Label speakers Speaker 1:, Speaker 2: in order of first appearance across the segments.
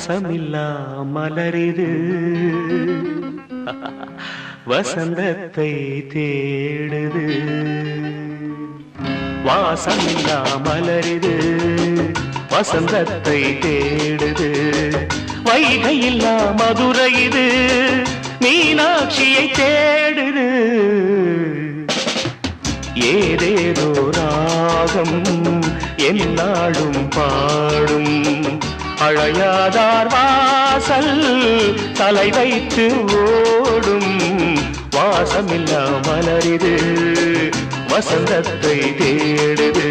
Speaker 1: வாசமில்லா மலரிது வசந்தத்தை தேடுது. வாசமில்லா மலரிது வசந்தத்தை தேடுது. வைகையில்லா மதுரை இது மீனாட்சியை தேடுது. ஏதேதோ ராகம் என்னாலும் பாடும். அழையாதார் வாசல் தலை வைத்து ஓடும். வாசமில்லா மலரிது வசந்தத்தை தேடுது.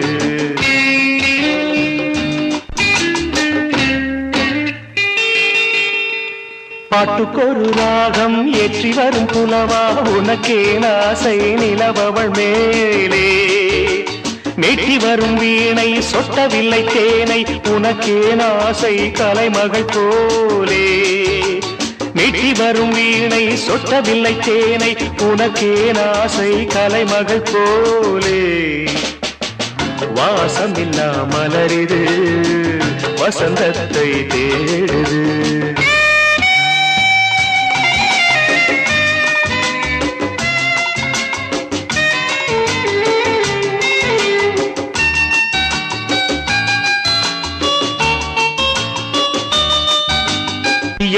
Speaker 1: பாட்டுக்கொரு ராகம் ஏற்றி வரும் புலவா உனக்கே ஆசை நிலவவள் மேலே. மீட்டி வரும் வீணை சொட்டவில்லை தேனை உனக்கே ஆசை கலைமகள் போலே. மீட்டி வரும் வீணை சொட்டவில்லை தேனை உனக்கே ஆசை கலைமகள் போலே. வாசமில்லா மலரிது வசந்தத்தை தேடுது.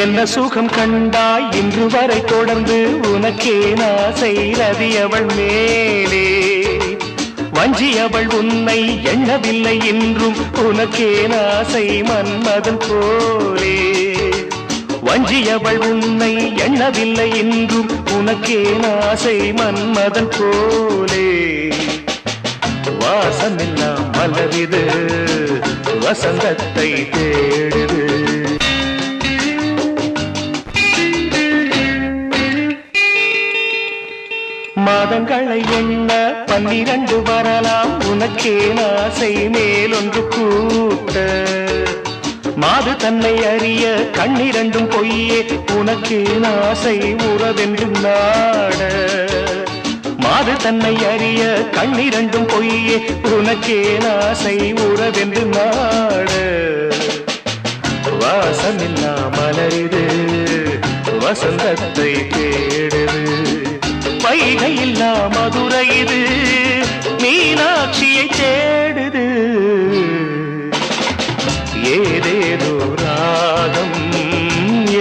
Speaker 1: என்ன சுகம் கண்டாய் இன்று வரை தொடர்ந்து உனக்கே ஆசை ரதி அவள் மேலே. வஞ்சியவள் உன்னை எண்ணவில்லை என்றும் உனக்கே ஆசை மன்மதன் போலே. வஞ்சியவள் உன்னை எண்ணவில்லை என்றும் உனக்கே ஆசை மன்மதன் போலே. வாசமெல்லாம் மலரிது வசந்தத்தை தேடுது. மாதங்களை எண்ண 12 வரலாம் உனக்கே ஆசை மேலொன்று கூட்ட. மாது தன்னை அறிய கண்ணிரண்டும் பொய்யே உனக்கே ஆசை உறவென்று நாட. மாது தன்னை அறிய கண்ணிரண்டும் பொய்யே உனக்கே ஆசை உறவென்று நாட. வாசமில்லா மலரிது வசந்தத்தை தேடுது. வைகையில்லா மதுரை இது மீனாட்சியை தேடுது. ஏதேதோ ராகம்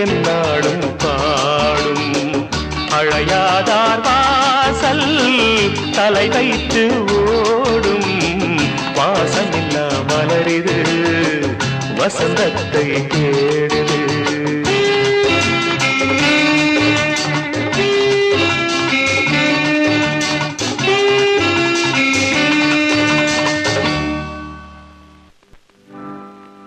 Speaker 1: என்னாடும் பாடும். அழையாதார் வாசல் தலை வைத்து ஓடும். வாசமில்லா மலரிது வசந்தத்தை